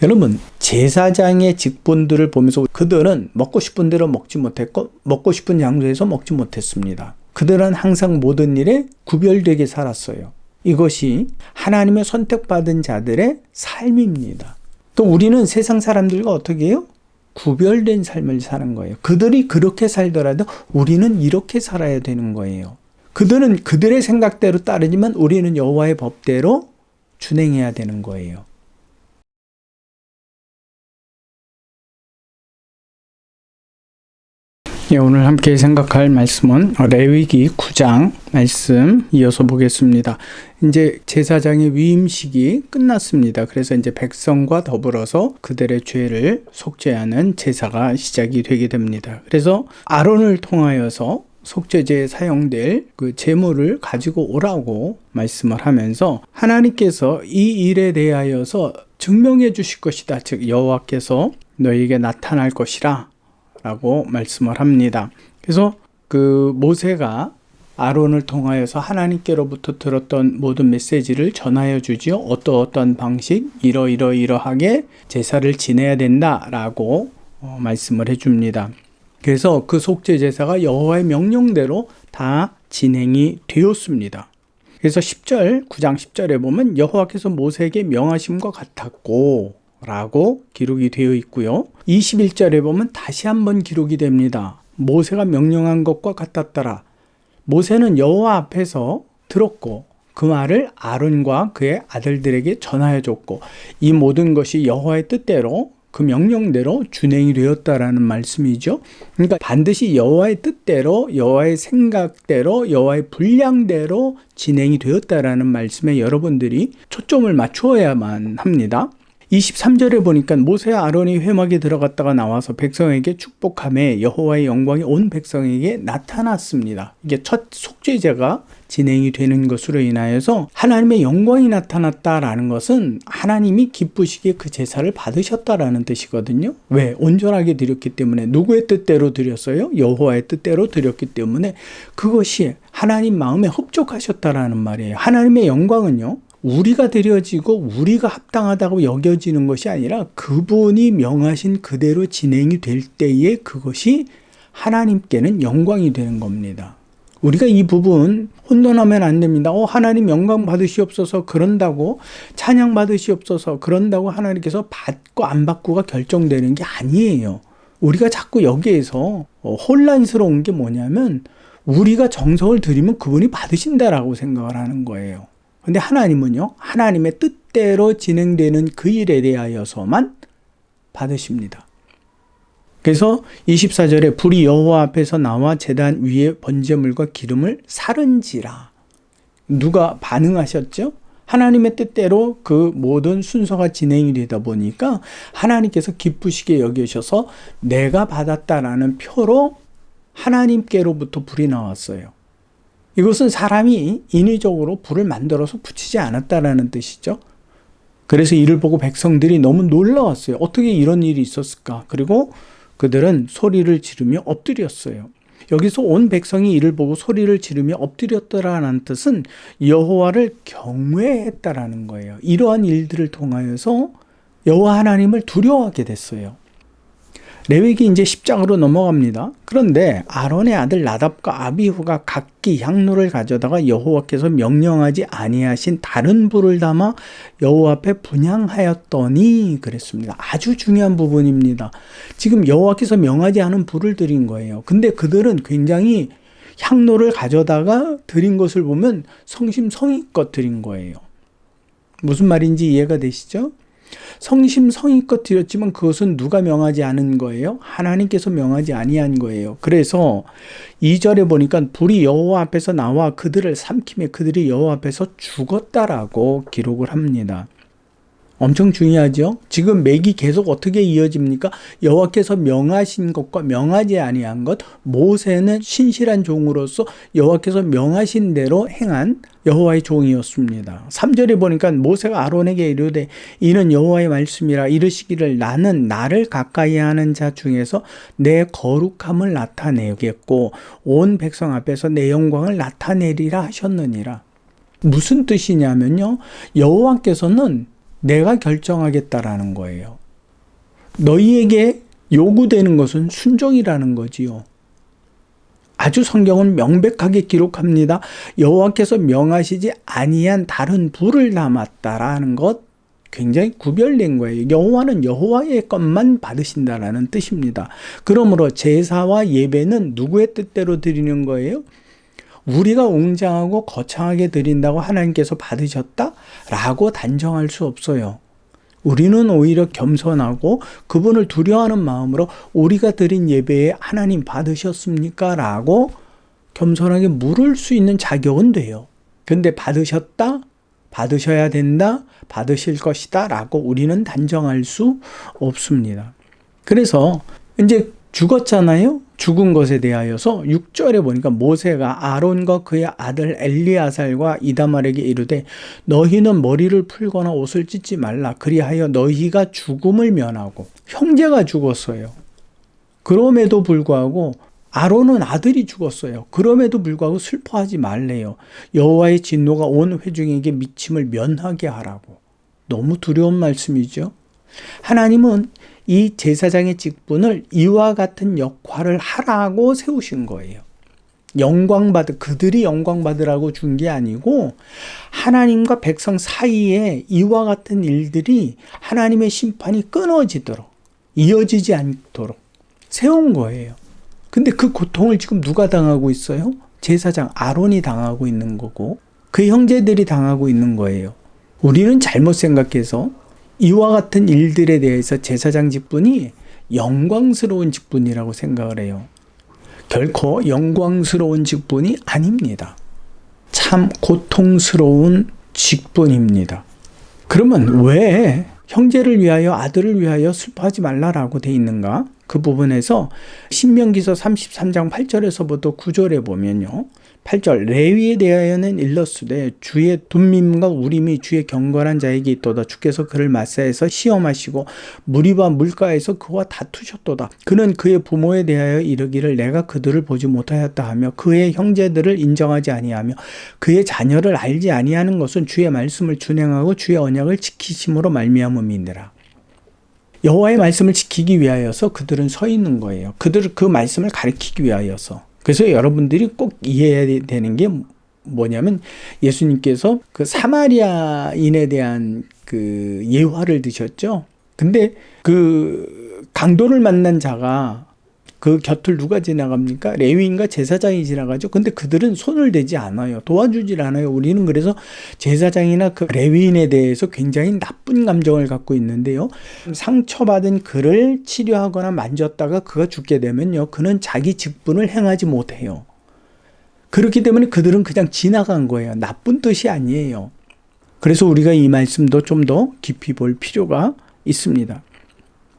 여러분, 제사장의 직분들을 보면서 그들은 먹고 싶은 대로 먹지 못했고 먹고 싶은 장소에서 먹지 못했습니다. 그들은 항상 모든 일에 구별되게 살았어요. 이것이 하나님의 선택받은 자들의 삶입니다. 또 우리는 세상 사람들과 어떻게 해요? 구별된 삶을 사는 거예요. 그들이 그렇게 살더라도 우리는 이렇게 살아야 되는 거예요. 그들은 그들의 생각대로 따르지만 우리는 여호와의 법대로 준행해야 되는 거예요. 오늘 함께 생각할 말씀은 레위기 9장 말씀 이어서 보겠습니다. 이제 제사장의 위임식이 끝났습니다. 그래서 이제 백성과 더불어서 그들의 죄를 속죄하는 제사가 시작이 되게 됩니다. 그래서 아론을 통하여서 속죄제에 사용될 그 제물을 가지고 오라고 말씀을 하면서 하나님께서 이 일에 대하여서 증명해 주실 것이다. 즉 여호와께서 너에게 나타날 것이라 라고 말씀을 합니다. 그래서 그 모세가 아론을 통하여서 하나님께로부터 들었던 모든 메시지를 전하여 주지요. 어떠한 방식, 이러하게 제사를 지내야 된다라고 말씀을 해줍니다. 그래서 그 속죄 제사가 여호와의 명령대로 다 진행이 되었습니다. 그래서 9장 10절에 보면 여호와께서 모세에게 명하심과 같았고 라고 기록이 되어 있고요. 21절에 보면 다시 한번 기록이 됩니다. 모세가 명령한 것과 같았더라. 모세는 여호와 앞에서 들었고 그 말을 아론과 그의 아들들에게 전하여 줬고 이 모든 것이 여호와의 뜻대로 그 명령대로 준행이 되었다라는 말씀이죠. 그러니까 반드시 여호와의 뜻대로 여호와의 생각대로 여호와의 분량대로 진행이 되었다라는 말씀에 여러분들이 초점을 맞추어야만 합니다. 23절에 보니까 모세와 아론이 회막에 들어갔다가 나와서 백성에게 축복하며 여호와의 영광이 온 백성에게 나타났습니다. 이게 첫 속죄제가 진행이 되는 것으로 인하여서 하나님의 영광이 나타났다라는 것은 하나님이 기쁘시게 그 제사를 받으셨다라는 뜻이거든요. 왜? 온전하게 드렸기 때문에. 누구의 뜻대로 드렸어요? 여호와의 뜻대로 드렸기 때문에 그것이 하나님 마음에 흡족하셨다라는 말이에요. 하나님의 영광은요, 우리가 드려지고 우리가 합당하다고 여겨지는 것이 아니라 그분이 명하신 그대로 진행이 될 때에 그것이 하나님께는 영광이 되는 겁니다. 우리가 이 부분 혼돈하면 안 됩니다. 하나님 영광 받으시옵소서 그런다고 찬양 받으시옵소서 그런다고 하나님께서 받고 안 받고가 결정되는 게 아니에요. 우리가 자꾸 여기에서 혼란스러운 게 뭐냐면 우리가 정성을 드리면 그분이 받으신다라고 생각을 하는 거예요. 근데 하나님은요, 하나님의 뜻대로 진행되는 그 일에 대하여서만 받으십니다. 그래서 24절에 불이 여호와 앞에서 나와 제단 위에 번제물과 기름을 사른지라. 누가 반응하셨죠? 하나님의 뜻대로 그 모든 순서가 진행이 되다 보니까 하나님께서 기쁘시게 여기셔서 내가 받았다라는 표로 하나님께로부터 불이 나왔어요. 이것은 사람이 인위적으로 불을 만들어서 붙이지 않았다라는 뜻이죠. 그래서 이를 보고 백성들이 너무 놀라웠어요. 어떻게 이런 일이 있었을까? 그리고 그들은 소리를 지르며 엎드렸어요. 여기서 온 백성이 이를 보고 소리를 지르며 엎드렸다라는 뜻은 여호와를 경외했다라는 거예요. 이러한 일들을 통하여서 여호와 하나님을 두려워하게 됐어요. 레위기 이제 10장으로 넘어갑니다. 그런데 아론의 아들 나답과 아비후가 각기 향로를 가져다가 여호와께서 명령하지 아니하신 다른 불을 담아 여호와 앞에 분향하였더니 그랬습니다. 아주 중요한 부분입니다. 지금 여호와께서 명하지 않은 불을 드린 거예요. 근데 그들은 굉장히 향로를 가져다가 드린 것을 보면 성심성의껏 드린 거예요. 무슨 말인지 이해가 되시죠? 성심성의껏 드렸지만 그것은 누가 명하지 않은 거예요? 하나님께서 명하지 아니한 거예요. 그래서 2절에 보니까 불이 여호와 앞에서 나와 그들을 삼키며 그들이 여호와 앞에서 죽었다라고 기록을 합니다. 엄청 중요하죠? 지금 맥이 계속 어떻게 이어집니까? 여호와께서 명하신 것과 명하지 아니한 것, 모세는 신실한 종으로서 여호와께서 명하신 대로 행한 여호와의 종이었습니다. 3절에 보니까 모세가 아론에게 이르되 이는 여호와의 말씀이라 이르시기를 나는 나를 가까이 하는 자 중에서 내 거룩함을 나타내겠고 온 백성 앞에서 내 영광을 나타내리라 하셨느니라. 무슨 뜻이냐면요, 여호와께서는 내가 결정하겠다라는 거예요. 너희에게 요구되는 것은 순종이라는 거지요. 아주 성경은 명백하게 기록합니다. 여호와께서 명하시지 아니한 다른 불을 담았다라는 것 굉장히 구별된 거예요. 여호와는 여호와의 것만 받으신다라는 뜻입니다. 그러므로 제사와 예배는 누구의 뜻대로 드리는 거예요? 우리가 웅장하고 거창하게 드린다고 하나님께서 받으셨다라고 단정할 수 없어요. 우리는 오히려 겸손하고 그분을 두려워하는 마음으로 우리가 드린 예배에 하나님 받으셨습니까? 라고 겸손하게 물을 수 있는 자격은 돼요. 근데 받으셨다? 받으셔야 된다? 받으실 것이다? 라고 우리는 단정할 수 없습니다. 그래서 이제 죽었잖아요. 죽은 것에 대하여서 6절에 보니까 모세가 아론과 그의 아들 엘리아살과 이다말에게 이르되 너희는 머리를 풀거나 옷을 찢지 말라. 그리하여 너희가 죽음을 면하고 형제가 죽었어요. 그럼에도 불구하고 아론은 아들이 죽었어요. 그럼에도 불구하고 슬퍼하지 말래요. 여호와의 진노가 온 회중에게 미침을 면하게 하라고. 너무 두려운 말씀이죠. 하나님은 이 제사장의 직분을 이와 같은 역할을 하라고 세우신 거예요. 그들이 영광 받으라고 준 게 아니고 하나님과 백성 사이에 이와 같은 일들이 하나님의 심판이 끊어지도록 이어지지 않도록 세운 거예요. 근데 그 고통을 지금 누가 당하고 있어요? 제사장 아론이 당하고 있는 거고 그 형제들이 당하고 있는 거예요. 우리는 잘못 생각해서 이와 같은 일들에 대해서 제사장 직분이 영광스러운 직분이라고 생각을 해요. 결코 영광스러운 직분이 아닙니다. 참 고통스러운 직분입니다. 그러면 왜 형제를 위하여 아들을 위하여 슬퍼하지 말라라고 돼 있는가? 그 부분에서 신명기서 33장 8절에서부터 9절에 보면요. 8절 레위에 대하여는 일렀으되 주의 둠밈과 우림이 주의 경건한 자에게 있도다. 주께서 그를 마사에서 시험하시고 무리와 물가에서 그와 다투셨도다. 그는 그의 부모에 대하여 이르기를 내가 그들을 보지 못하였다 하며 그의 형제들을 인정하지 아니하며 그의 자녀를 알지 아니하는 것은 주의 말씀을 준행하고 주의 언약을 지키심으로 말미암음이니라. 여호와의 말씀을 지키기 위하여서 그들은 서 있는 거예요. 그들은 그 말씀을 가르치기 위하여서. 그래서 여러분들이 꼭 이해해야 되는 게 뭐냐면 예수님께서 그 사마리아인에 대한 그 예화를 드셨죠. 근데 그 강도를 만난 자가 그 곁을 누가 지나갑니까? 레위인과 제사장이 지나가죠. 근데 그들은 손을 대지 않아요. 도와주질 않아요. 우리는 그래서 제사장이나 그 레위인에 대해서 굉장히 나쁜 감정을 갖고 있는데요. 상처받은 그를 치료하거나 만졌다가 그가 죽게 되면요. 그는 자기 직분을 행하지 못해요. 그렇기 때문에 그들은 그냥 지나간 거예요. 나쁜 뜻이 아니에요. 그래서 우리가 이 말씀도 좀 더 깊이 볼 필요가 있습니다.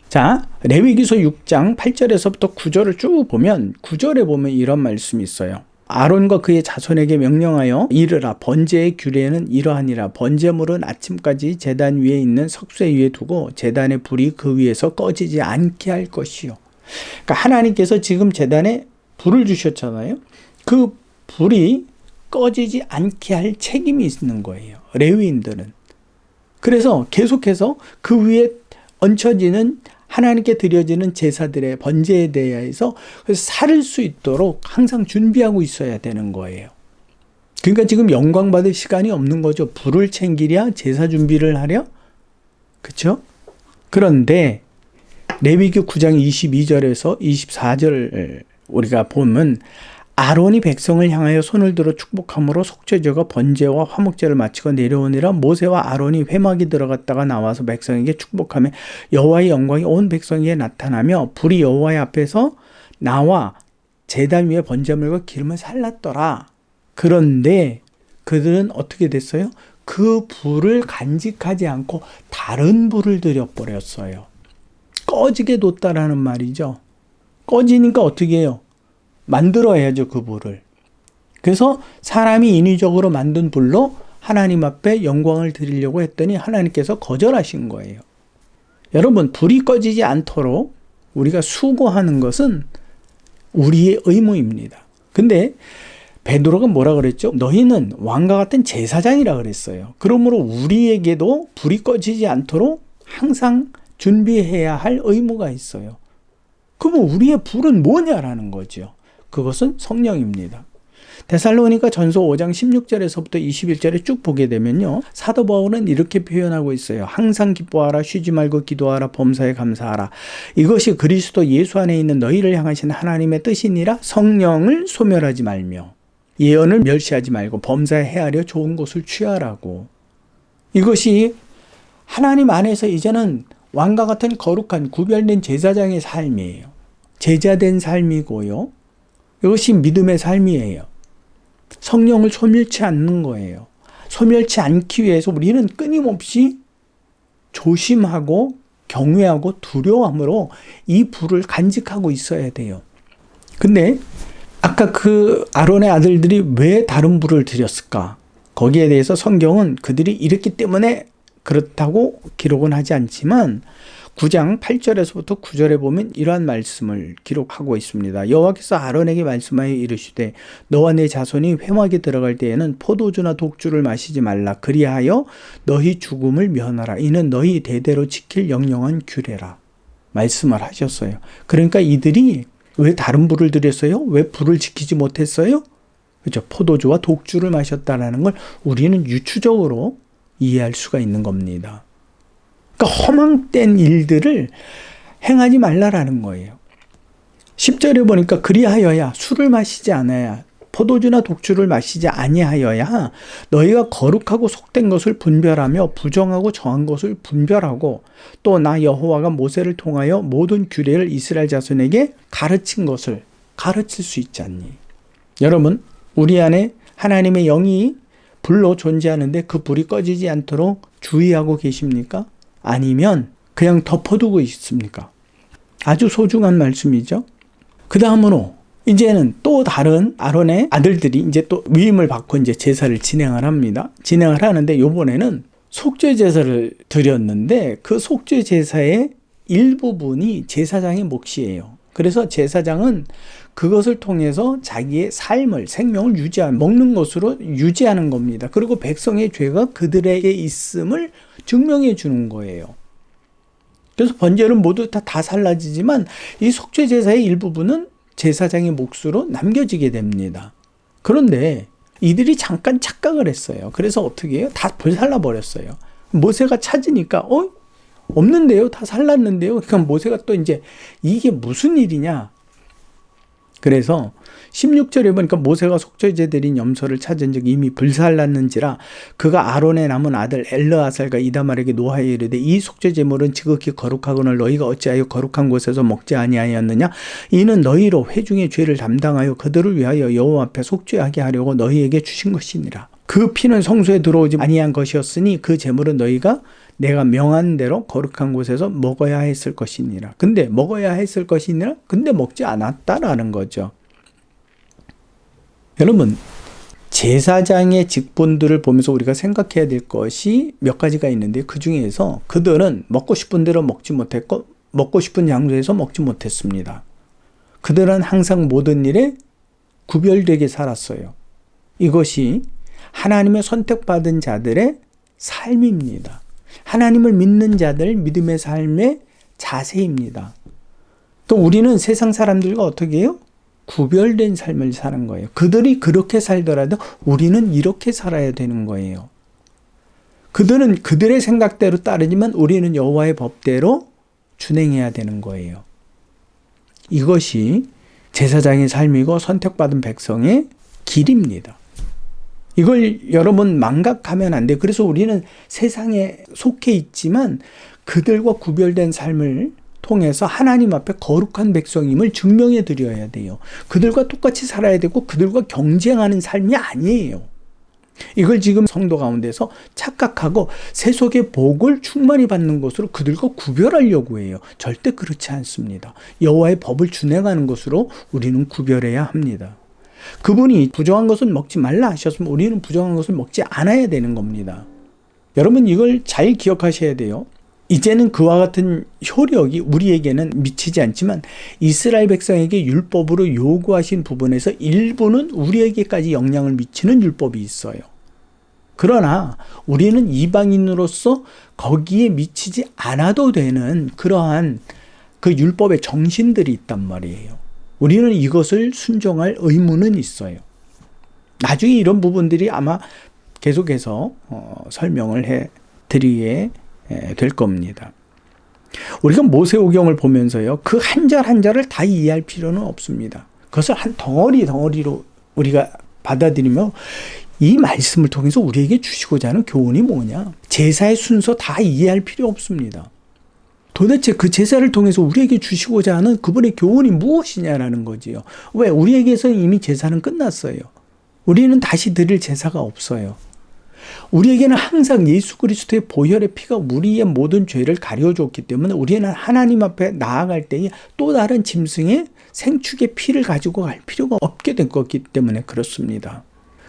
자, 레위기서 6장 8절에서부터 9절을 쭉 보면 9절에 보면 이런 말씀이 있어요. 아론과 그의 자손에게 명령하여 이르라 번제의 규례는 이러하니라. 번제물은 아침까지 제단 위에 있는 석쇠 위에 두고 제단의 불이 그 위에서 꺼지지 않게 할 것이요. 그러니까 하나님께서 지금 제단에 불을 주셨잖아요. 그 불이 꺼지지 않게 할 책임이 있는 거예요. 레위인들은. 그래서 계속해서 그 위에 얹혀지는 하나님께 드려지는 제사들의 번제에 대해서 살을 수 있도록 항상 준비하고 있어야 되는 거예요. 그러니까 지금 영광 받을 시간이 없는 거죠. 불을 챙기랴, 제사 준비를 하랴. 그렇죠? 그런데 레위기 9장 22절에서 24절 우리가 보면 아론이 백성을 향하여 손을 들어 축복함으로 속죄제와 번제와 화목제를 마치고 내려오니라. 모세와 아론이 회막에 들어갔다가 나와서 백성에게 축복하며 여호와의 영광이 온 백성에게 나타나며 불이 여호와의 앞에서 나와 제단 위에 번제물과 기름을 살랐더라. 그런데 그들은 어떻게 됐어요? 그 불을 간직하지 않고 다른 불을 들여버렸어요. 꺼지게 뒀다라는 말이죠. 꺼지니까 어떻게 해요? 만들어야죠, 그 불을. 그래서 사람이 인위적으로 만든 불로 하나님 앞에 영광을 드리려고 했더니 하나님께서 거절하신 거예요. 여러분, 불이 꺼지지 않도록 우리가 수고하는 것은 우리의 의무입니다. 근데 베드로가 뭐라 그랬죠? 너희는 왕과 같은 제사장이라 그랬어요. 그러므로 우리에게도 불이 꺼지지 않도록 항상 준비해야 할 의무가 있어요. 그러면 우리의 불은 뭐냐라는 거죠. 그것은 성령입니다. 데살로니가 전서 5장 16절에서부터 21절에 쭉 보게 되면요. 사도 바울은 이렇게 표현하고 있어요. 항상 기뻐하라, 쉬지 말고 기도하라, 범사에 감사하라. 이것이 그리스도 예수 안에 있는 너희를 향하신 하나님의 뜻이니라. 성령을 소멸하지 말며 예언을 멸시하지 말고 범사에 헤아려 좋은 것을 취하라고. 이것이 하나님 안에서 이제는 왕과 같은 거룩한 구별된 제사장의 삶이에요. 제자된 삶이고요. 이것이 믿음의 삶이에요. 성령을 소멸치 않는 거예요. 소멸치 않기 위해서 우리는 끊임없이 조심하고 경외하고 두려움으로 이 불을 간직하고 있어야 돼요. 근데 아까 그 아론의 아들들이 왜 다른 불을 드렸을까? 거기에 대해서 성경은 그들이 이랬기 때문에 그렇다고 기록은 하지 않지만 9장 8절에서부터 9절에 보면 이러한 말씀을 기록하고 있습니다. 여호와께서 아론에게 말씀하여 이르시되 너와 내 자손이 회막에 들어갈 때에는 포도주나 독주를 마시지 말라. 그리하여 너희 죽음을 면하라. 이는 너희 대대로 지킬 영영한 규례라. 말씀을 하셨어요. 그러니까 이들이 왜 다른 불을 드렸어요? 왜 불을 지키지 못했어요? 그렇죠. 포도주와 독주를 마셨다라는 걸 우리는 유추적으로 이해할 수가 있는 겁니다. 그러니까 허망된 일들을 행하지 말라라는 거예요. 10절에 보니까 그리하여야 술을 마시지 않아야 포도주나 독주를 마시지 아니하여야 너희가 거룩하고 속된 것을 분별하며 부정하고 정한 것을 분별하고 또 나 여호와가 모세를 통하여 모든 규례를 이스라엘 자손에게 가르친 것을 가르칠 수 있지 않니? 여러분, 우리 안에 하나님의 영이 불로 존재하는데 그 불이 꺼지지 않도록 주의하고 계십니까? 아니면 그냥 덮어두고 있습니까? 아주 소중한 말씀이죠. 그 다음으로 이제는 또 다른 아론의 아들들이 이제 또 위임을 받고 이제 제사를 진행을 합니다. 진행을 하는데 이번에는 속죄 제사를 드렸는데 그 속죄 제사의 일부분이 제사장의 몫이에요. 그래서 제사장은 그것을 통해서 자기의 삶을, 생명을 먹는 것으로 유지하는 겁니다. 그리고 백성의 죄가 그들에게 있음을 증명해 주는 거예요. 그래서 번제는 모두 다 살라지지만 이 속죄 제사의 일부분은 제사장의 몫으로 남겨지게 됩니다. 그런데 이들이 잠깐 착각을 했어요. 그래서 어떻게 해요? 다 불살라 버렸어요. 모세가 찾으니까 없는데요? 다 살랐는데요? 그러니까 모세가 또 이제 이게 무슨 일이냐? 그래서 16절에 보니까 모세가 속죄제 드린 염소를 찾은 적 이미 불살랐는지라 그가 아론의 남은 아들 엘르아살과 이다말에게 노하여 이르되 이 속죄 제물은 지극히 거룩하거늘 너희가 어찌하여 거룩한 곳에서 먹지 아니하였느냐? 이는 너희로 회중의 죄를 담당하여 그들을 위하여 여호와 앞에 속죄하게 하려고 너희에게 주신 것이니라. 그 피는 성소에 들어오지 아니한 것이었으니 그 제물은 너희가 내가 명한 대로 거룩한 곳에서 먹어야 했을 것이니라. 근데 먹어야 했을 것이니라. 근데 먹지 않았다라는 거죠. 여러분, 제사장의 직분들을 보면서 우리가 생각해야 될 것이 몇 가지가 있는데 그 중에서 그들은 먹고 싶은 대로 먹지 못했고 먹고 싶은 장소에서 먹지 못했습니다. 그들은 항상 모든 일에 구별되게 살았어요. 이것이 하나님의 선택받은 자들의 삶입니다. 하나님을 믿는 자들 믿음의 삶의 자세입니다. 또 우리는 세상 사람들과 어떻게 해요? 구별된 삶을 사는 거예요. 그들이 그렇게 살더라도 우리는 이렇게 살아야 되는 거예요. 그들은 그들의 생각대로 따르지만 우리는 여호와의 법대로 준행해야 되는 거예요. 이것이 제사장의 삶이고 선택받은 백성의 길입니다. 이걸 여러분 망각하면 안 돼요. 그래서 우리는 세상에 속해 있지만 그들과 구별된 삶을 통해서 하나님 앞에 거룩한 백성임을 증명해 드려야 돼요. 그들과 똑같이 살아야 되고 그들과 경쟁하는 삶이 아니에요. 이걸 지금 성도 가운데서 착각하고 세속의 복을 충만히 받는 것으로 그들과 구별하려고 해요. 절대 그렇지 않습니다. 여호와의 법을 준행하는 것으로 우리는 구별해야 합니다. 그분이 부정한 것은 먹지 말라 하셨으면 우리는 부정한 것을 먹지 않아야 되는 겁니다. 여러분 이걸 잘 기억하셔야 돼요. 이제는 그와 같은 효력이 우리에게는 미치지 않지만 이스라엘 백성에게 율법으로 요구하신 부분에서 일부는 우리에게까지 영향을 미치는 율법이 있어요. 그러나 우리는 이방인으로서 거기에 미치지 않아도 되는 그러한 그 율법의 정신들이 있단 말이에요. 우리는 이것을 순종할 의무는 있어요. 나중에 이런 부분들이 아마 계속해서 설명을 해 드리게 될 겁니다. 우리가 모세오경을 보면서요, 그 한 절 한 절을 다 이해할 필요는 없습니다. 그것을 한 덩어리로 우리가 받아들이며 이 말씀을 통해서 우리에게 주시고자 하는 교훈이 뭐냐? 제사의 순서 다 이해할 필요 없습니다. 도대체 그 제사를 통해서 우리에게 주시고자 하는 그분의 교훈이 무엇이냐라는 거지요. 왜? 우리에게서 이미 제사는 끝났어요. 우리는 다시 드릴 제사가 없어요. 우리에게는 항상 예수 그리스도의 보혈의 피가 우리의 모든 죄를 가려줬기 때문에 우리는 하나님 앞에 나아갈 때에 또 다른 짐승의 생축의 피를 가지고 갈 필요가 없게 된 거기 때문에 그렇습니다.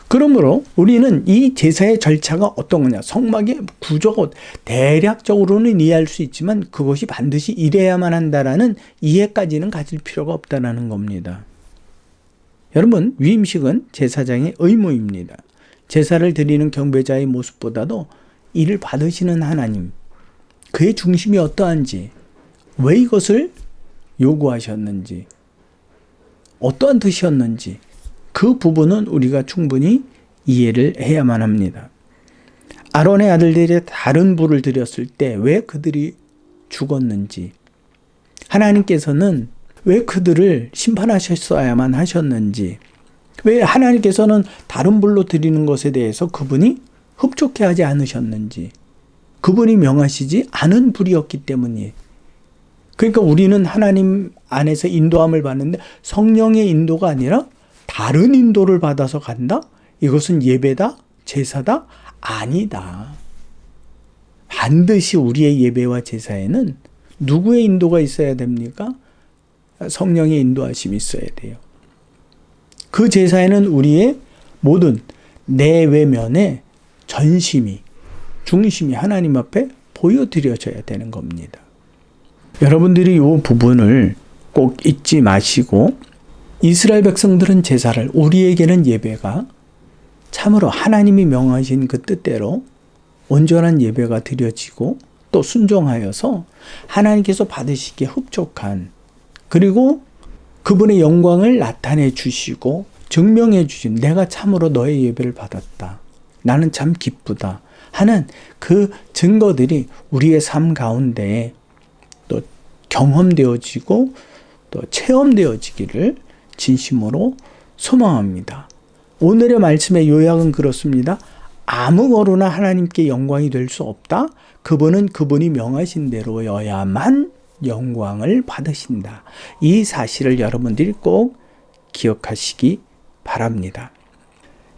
그러므로 우리는 이 제사의 절차가 어떤 거냐, 성막의 구조가 대략적으로는 이해할 수 있지만 그것이 반드시 이래야만 한다라는 이해까지는 가질 필요가 없다라는 겁니다. 여러분, 위임식은 제사장의 의무입니다. 제사를 드리는 경배자의 모습보다도 이를 받으시는 하나님, 그의 중심이 어떠한지, 왜 이것을 요구하셨는지, 어떠한 뜻이었는지 그 부분은 우리가 충분히 이해를 해야만 합니다. 아론의 아들들이 다른 부를 드렸을 때 왜 그들이 죽었는지, 하나님께서는 왜 그들을 심판하셨어야만 하셨는지, 왜 하나님께서는 다른 불로 드리는 것에 대해서 그분이 흡족해 하지 않으셨는지, 그분이 명하시지 않은 불이었기 때문이에요. 그러니까 우리는 하나님 안에서 인도함을 받는데 성령의 인도가 아니라 다른 인도를 받아서 간다? 이것은 예배다? 제사다? 아니다. 반드시 우리의 예배와 제사에는 누구의 인도가 있어야 됩니까? 성령의 인도하심이 있어야 돼요. 그 제사에는 우리의 모든 내외면의 전심이, 중심이 하나님 앞에 보여드려져야 되는 겁니다. 여러분들이 이 부분을 꼭 잊지 마시고, 이스라엘 백성들은 제사를, 우리에게는 예배가 참으로 하나님이 명하신 그 뜻대로 온전한 예배가 드려지고 또 순종하여서 하나님께서 받으시기에 흡족한, 그리고 그분의 영광을 나타내 주시고 증명해 주신, 내가 참으로 너의 예배를 받았다, 나는 참 기쁘다 하는 그 증거들이 우리의 삶 가운데 또 경험되어지고 또 체험되어지기를 진심으로 소망합니다. 오늘의 말씀의 요약은 그렇습니다. 아무 거로나 하나님께 영광이 될 수 없다. 그분은 그분이 명하신 대로여야만 영광을 받으신다. 이 사실을 여러분들이 꼭 기억하시기 바랍니다.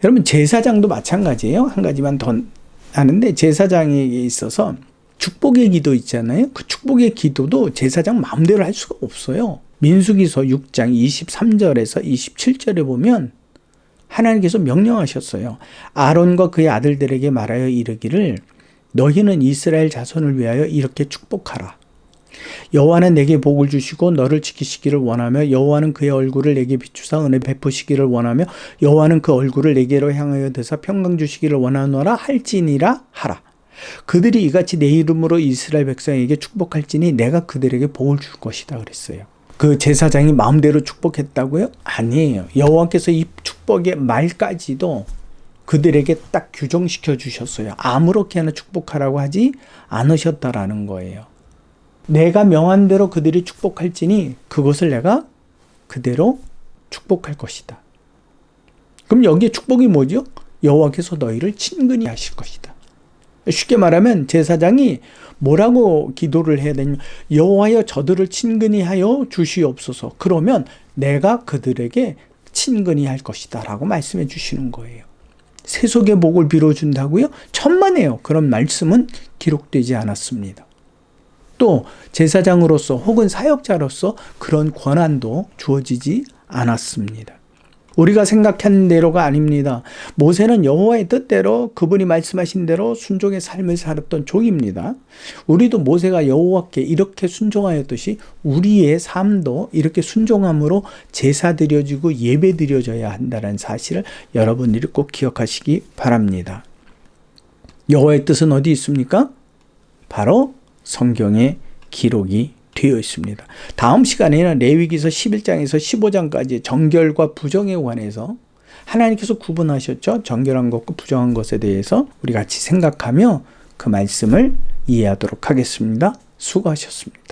여러분, 제사장도 마찬가지예요. 한 가지만 더 하는데, 제사장에게 있어서 축복의 기도 있잖아요. 그 축복의 기도도 제사장 마음대로 할 수가 없어요. 민수기서 6장 23절에서 27절에 보면 하나님께서 명령하셨어요. 아론과 그의 아들들에게 말하여 이르기를, 너희는 이스라엘 자손을 위하여 이렇게 축복하라. 여호와는 내게 복을 주시고 너를 지키시기를 원하며, 여호와는 그의 얼굴을 내게 비추사 은혜 베푸시기를 원하며, 여호와는 그 얼굴을 내게로 향하여 드사 평강 주시기를 원하노라 할지니라 하라. 그들이 이같이 내 이름으로 이스라엘 백성에게 축복할지니 내가 그들에게 복을 줄 것이다 그랬어요. 그 제사장이 마음대로 축복했다고요? 아니에요. 여호와께서 이 축복의 말까지도 그들에게 딱 규정시켜 주셨어요. 아무렇게나 축복하라고 하지 않으셨다라는 거예요. 내가 명한 대로 그들이 축복할지니 그것을 내가 그대로 축복할 것이다. 그럼 여기에 축복이 뭐죠? 여호와께서 너희를 친근히 하실 것이다. 쉽게 말하면 제사장이 뭐라고 기도를 해야 되냐면, 여호와여 저들을 친근히 하여 주시옵소서. 그러면 내가 그들에게 친근히 할 것이다 라고 말씀해 주시는 거예요. 세속의 복을 빌어준다고요? 천만에요. 그런 말씀은 기록되지 않았습니다. 또 제사장으로서 혹은 사역자로서 그런 권한도 주어지지 않았습니다. 우리가 생각하는 대로가 아닙니다. 모세는 여호와의 뜻대로 그분이 말씀하신 대로 순종의 삶을 살았던 종입니다. 우리도 모세가 여호와께 이렇게 순종하였듯이 우리의 삶도 이렇게 순종함으로 제사 드려지고 예배 드려져야 한다는 사실을 여러분들이 꼭 기억하시기 바랍니다. 여호와의 뜻은 어디 있습니까? 바로 성경에 기록이 되어 있습니다. 다음 시간에는 레위기서 11장에서 15장까지 정결과 부정에 관해서 하나님께서 구분하셨죠. 정결한 것과 부정한 것에 대해서 우리 같이 생각하며 그 말씀을 이해하도록 하겠습니다. 수고하셨습니다.